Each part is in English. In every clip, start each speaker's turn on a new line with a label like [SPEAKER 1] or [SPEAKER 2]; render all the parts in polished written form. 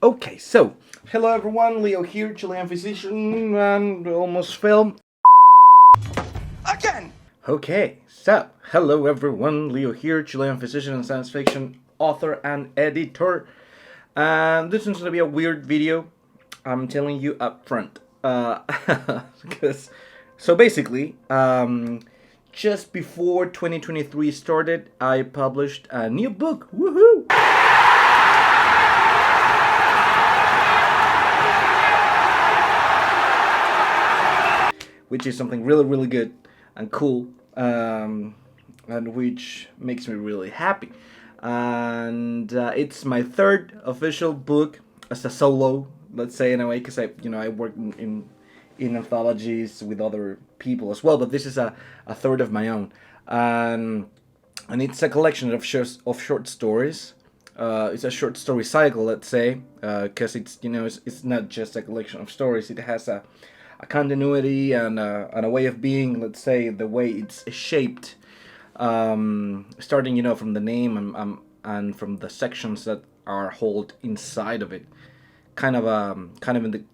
[SPEAKER 1] Okay, so hello everyone, Leo here, Chilean physician, and almost fell again. Okay, so hello everyone, Leo here, Chilean physician and science fiction author and editor. And this is gonna be a weird video. I'm telling you up front, because so basically, just before 2023 started, I published a new book. Woohoo! Which is something really good and cool, and which makes me really happy. And it's my third official book as a solo, let's say, in a way, because I work in anthologies with other people as well, but this is a third of my own, and it's a collection of short stories. It's a short story cycle, let's say, because it's not just a collection of stories. It has a continuity and a way of being, let's say, the way it's shaped, starting from the name and from the sections that are held inside of it, kind of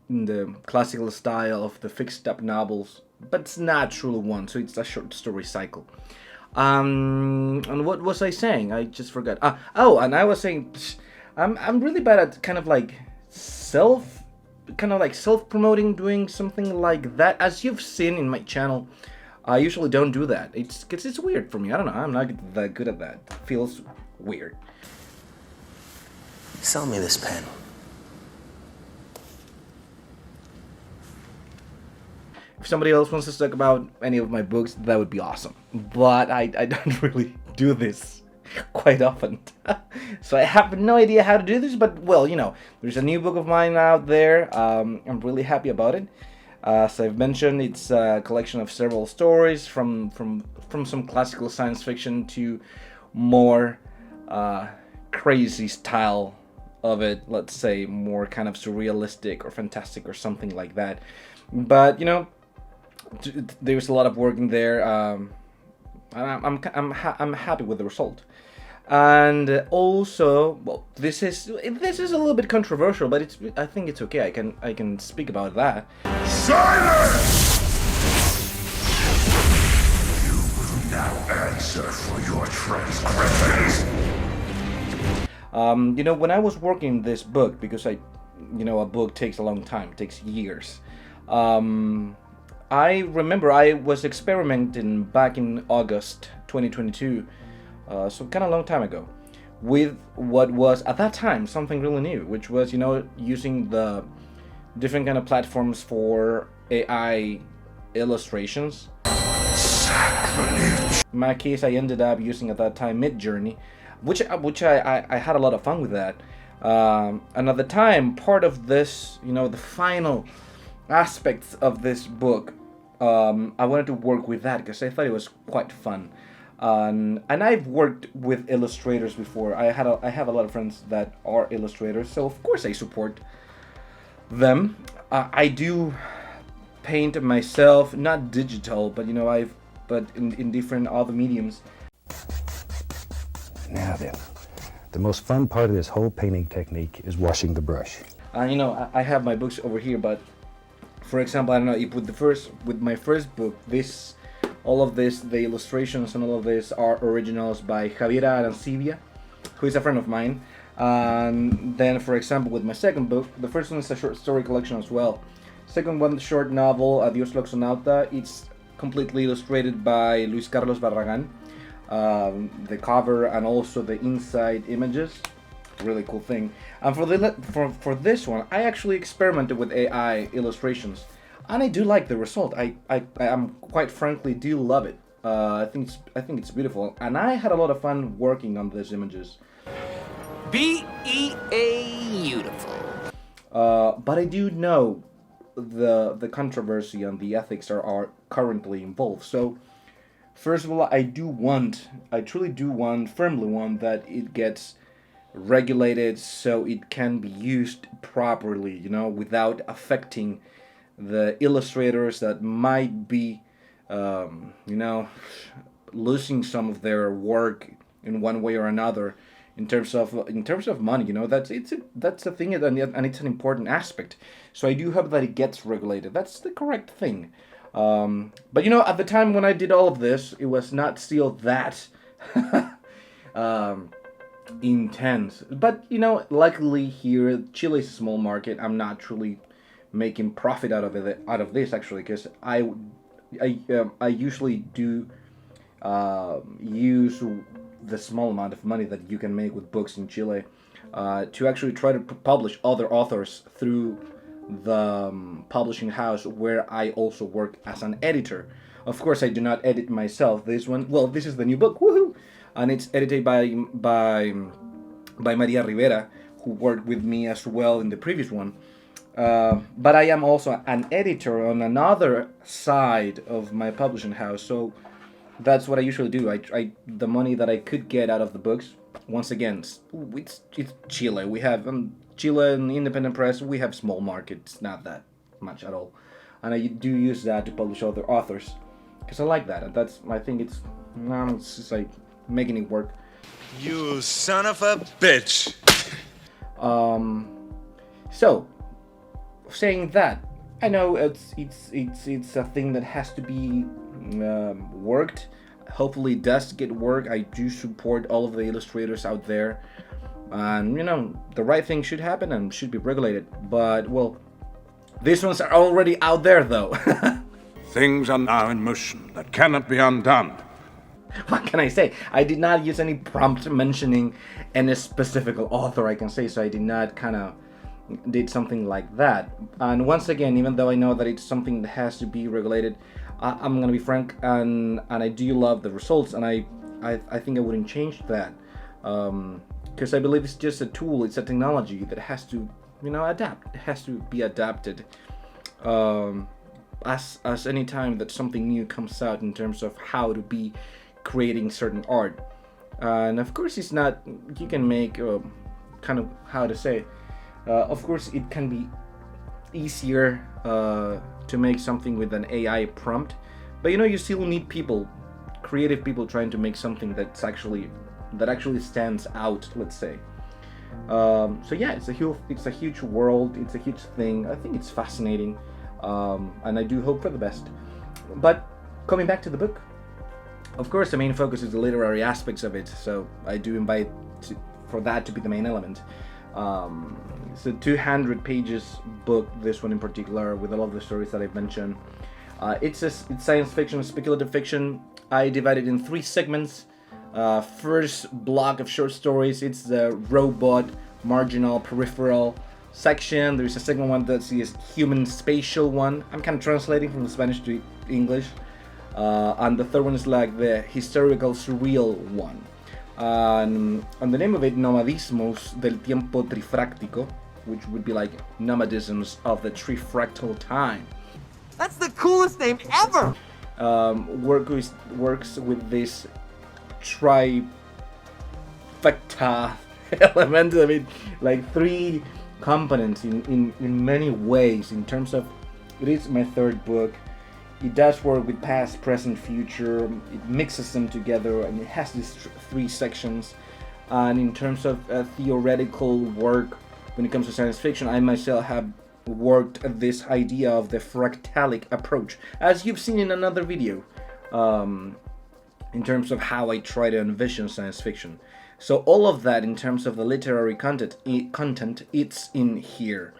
[SPEAKER 1] in the classical style of the fixed up novels, but it's not truly one, so it's a short story cycle. And what was I saying? I just forgot. And I was saying, I'm really bad at kind of like self-promoting, doing something like that. As you've seen in my channel, I usually don't do that. It's weird for me. I don't know. I'm not that good at that. It feels weird.
[SPEAKER 2] Sell me this pen.
[SPEAKER 1] If somebody else wants to talk about any of my books, that would be awesome. But I don't really do this quite often. So I have no idea how to do this, but well, there's a new book of mine out there. I'm really happy about it. As I've mentioned, it's a collection of several stories from some classical science fiction to more crazy style of it, let's say more kind of surrealistic or fantastic or something like that. But there's a lot of work in there. I'm happy with the result. And also, well, this is a little bit controversial, but I think it's okay. I can speak about that.
[SPEAKER 3] Silence! You will now answer for your transgressions.
[SPEAKER 1] When I was working this book, because a book takes a long time, it takes years. I remember I was experimenting back in August 2022, so kind of a long time ago, with what was at that time something really new, which was using the different kind of platforms for AI illustrations.
[SPEAKER 3] Sacrilege.
[SPEAKER 1] In my case, I ended up using at that time Midjourney, which I had a lot of fun with that. And at the time, part of this, the final aspects of this book, I wanted to work with that because I thought it was quite fun. And I've worked with illustrators before. I have a lot of friends that are illustrators, so of course I support them. I do paint myself, not digital, but in different other mediums.
[SPEAKER 4] Now then, the most fun part of this whole painting technique is washing the brush.
[SPEAKER 1] I have my books over here, but for example, I don't know if with my first book, all of this, the illustrations and all of this are originals by Javiera Arancibia, who is a friend of mine. And then, for example, with my second book, the first one is a short story collection as well. Second one, the short novel Adiós Loxonauta, it's completely illustrated by Luis Carlos Barragan. The cover and also the inside images, really cool thing. And for this one, I actually experimented with AI illustrations, and I do like the result. I am quite frankly do love it. I think it's beautiful, and I had a lot of fun working on these images.
[SPEAKER 2] Beautiful.
[SPEAKER 1] But I do know the controversy and the ethics are currently involved. So first of all, I truly do want, firmly want that it gets regulated so it can be used properly, without affecting the illustrators that might be, losing some of their work in one way or another, in terms of money. You know, that's a thing, and it's an important aspect. So I do hope that it gets regulated. That's the correct thing. But you know, at the time when I did all of this, it was not still that intense. But you know, luckily here, Chile is a small market. I'm not truly making profit out of this actually, because I usually do use the small amount of money that you can make with books in Chile to actually try to publish other authors through the publishing house where I also work as an editor. Of course, I do not edit myself. This is the new book, Wuhu, and it's edited by María Rivera, who worked with me as well in the previous one. But I am also an editor on another side of my publishing house, so that's what I usually do. I the money that I could get out of the books. Once again, it's Chile. We have Chile and independent press. We have small markets, not that much at all, and I do use that to publish other authors because I like that, and I think it's just like making it work.
[SPEAKER 5] You son of a bitch.
[SPEAKER 1] So, saying that, I know it's a thing that has to be worked. Hopefully it does get work. I do support all of the illustrators out there, and you know, the right thing should happen and should be regulated. But well, these ones are already out there though.
[SPEAKER 3] Things are now in motion that cannot be undone.
[SPEAKER 1] What can I say? I did not use any prompt mentioning any specific author, I can say, so I did not did something like that. And once again, even though I know that it's something that has to be regulated, I'm gonna be frank, and I do love the results, and I think I wouldn't change that, because I believe it's just a tool, it's a technology that has to, you know, adapt. It has to be adapted. As any time that something new comes out in terms of how to be creating certain art, and of course it's not, you can make kind of, how to say, of course it can be easier to make something with an AI prompt, but you know, you still need people, creative people, trying to make something that actually stands out, let's say. So yeah, it's a huge world, it's a huge thing. I think it's fascinating, and I do hope for the best. But coming back to the book, of course the main focus is the literary aspects of it, so I do invite for that to be the main element. It's a 200 pages book, this one in particular, with all of the stories that I've mentioned. It's science fiction, speculative fiction. I divided in 3 segments. First block of short stories, it's the robot-marginal peripheral section. There's a second one that's the human-spatial one. I'm kind of translating from the Spanish to English. And the third one is like the historical-surreal one. And the name of it, Nomadismos del tiempo trifráctico, which would be like nomadisms of the trifractal time.
[SPEAKER 6] That's the coolest name ever!
[SPEAKER 1] Works with this trifecta element of it, like 3 components in many ways. In terms of, it is my 3rd book. It does work with past, present, future. It mixes them together, and it has these 3 sections. And in terms of theoretical work, when it comes to science fiction, I myself have worked at this idea of the fractalic approach, as you've seen in another video, in terms of how I try to envision science fiction. So all of that, in terms of the literary content, it's in here.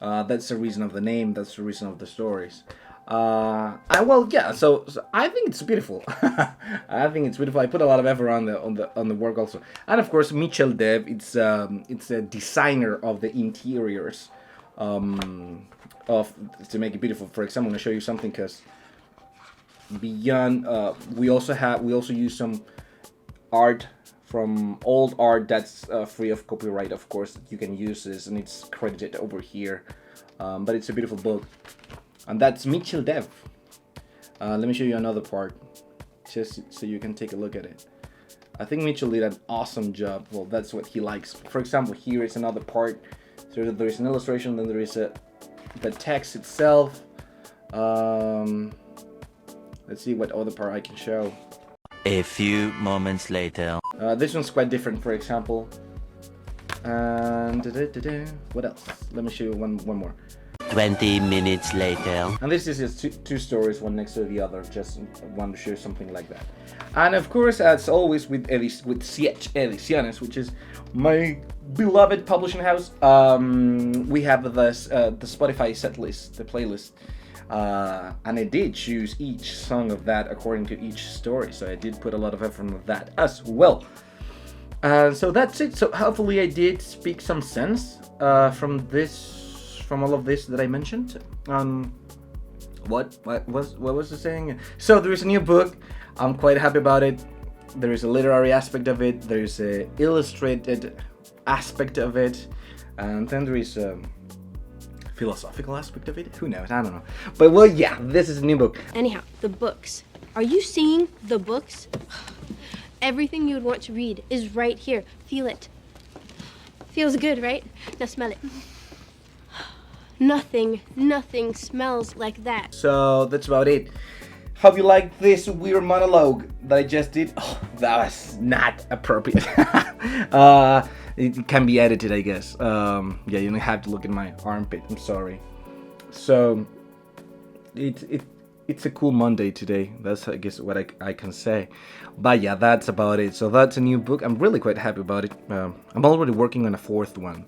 [SPEAKER 1] That's the reason of the name. That's the reason of the stories. So I think it's beautiful. I think it's beautiful. I put a lot of effort on the work also, and of course Michel Dev. It's a designer of the interiors to make it beautiful. For example, I'm gonna show you something, because beyond we also use some art from old art that's free of copyright. Of course, you can use this, and it's credited over here. But it's a beautiful book. And that's Michel Dev. Let me show you another part, just so you can take a look at it. I think Mitchell did an awesome job. Well, that's what he likes. For example, here is another part. So there is an illustration, then there is the text itself. Let's see what other part I can show.
[SPEAKER 2] A few moments later.
[SPEAKER 1] This one's quite different. For example, And what else? Let me show you one more.
[SPEAKER 2] 20 minutes later.
[SPEAKER 1] And this is just two stories, one next to the other. Just want to share something like that. And of course, as always, with CH Ediciones, which is my beloved publishing house, we have the Spotify set list, the playlist. And I did choose each song of that according to each story. So I did put a lot of effort into that as well. So that's it. So hopefully I did speak some sense from all of this that I mentioned. What was the saying? So there is a new book. I'm quite happy about it. There is a literary aspect of it. There is a illustrated aspect of it, and then there is a philosophical aspect of it. Who knows? I don't know. But well, yeah, this is a new book.
[SPEAKER 7] Anyhow, the books. Are you seeing the books? Everything you would want to read is right here. Feel it. Feels good, right? Now smell it. Nothing smells like that.
[SPEAKER 1] So that's about it. Hope you liked this weird monologue that I just did. Oh, that was not appropriate. It can be edited, I guess. Yeah, you don't have to look at my armpit. I'm sorry. So it's a cool Monday today. That's, I guess, what I can say. But yeah, that's about it. So that's a new book. I'm really quite happy about it. I'm already working on a fourth one.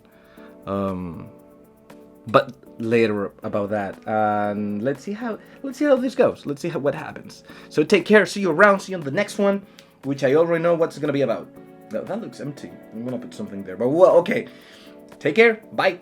[SPEAKER 1] But later about that, and let's see how this goes. Let's see what happens. So take care. See you around. See you on the next one, which I already know what's gonna be about. No, that looks empty. I'm gonna put something there. But well, okay. Take care. Bye.